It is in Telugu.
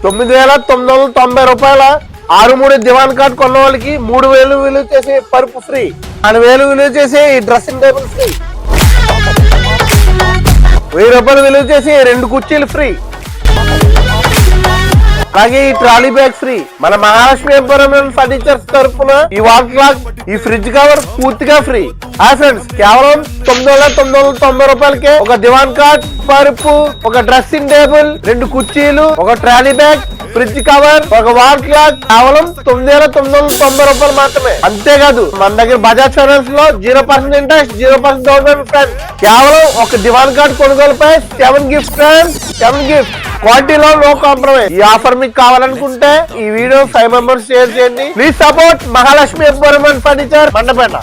9,990 రూపాయల 6-3 దివాన్ కార్డ్ కొన్న వాళ్ళకి 3,000 విలువ చేసే పరుపు ఫ్రీ, 4,000 విలువ చేసే ఈ డ్రెస్సింగ్ టేబుల్ ఫ్రీ, 1000 రూపాయలు విలువ చేసి 2 కుర్చీలు ఫ్రీ, అలాగే ఈ ట్రాలీ బ్యాగ్ ఫ్రీ. మన మహాలక్ష్మి ఎంపోరియం ఫర్నిచర్స్ తరఫున ఈ వాల్ క్లాక్, ఈ ఫ్రిడ్జ్ కవర్ పూర్తిగా ఫ్రీ. ఫ్రెండ్స్, కేవలం 9,990 రూపాయలకే ఒక దివాన్ కాట్, పరుపు, ఒక డ్రెస్సింగ్ టేబుల్, 2 కుర్చీలు, ఒక ట్రాలీ బ్యాగ్, ఫ్రిడ్జ్ కవర్, ఒక వాల్ క్లాక్ కేవలం 9,990 రూపాయలు మాత్రమే. అంతేకాదు మన దగ్గర బజాజ్ ఫైనాన్స్ లో 0% ఇంట్రెస్ట్, 0% డౌన్ పేమెంట్ ఫ్రెండ్స్. కేవలం ఒక దివాన్ కార్డ్ కొనుగోలుపై 7 గిఫ్ట్ ఫ్రెండ్స్, 7 గిఫ్ట్. క్వాలిటీలో నో కాంప్రమైజ్. ఈ ఆఫర్ మీకు కావాలనుకుంటే ఈ వీడియో 5 మెంబర్స్ షేర్ చేయండి. Please support Mahalakshmi emporium furniture, Mandapeta.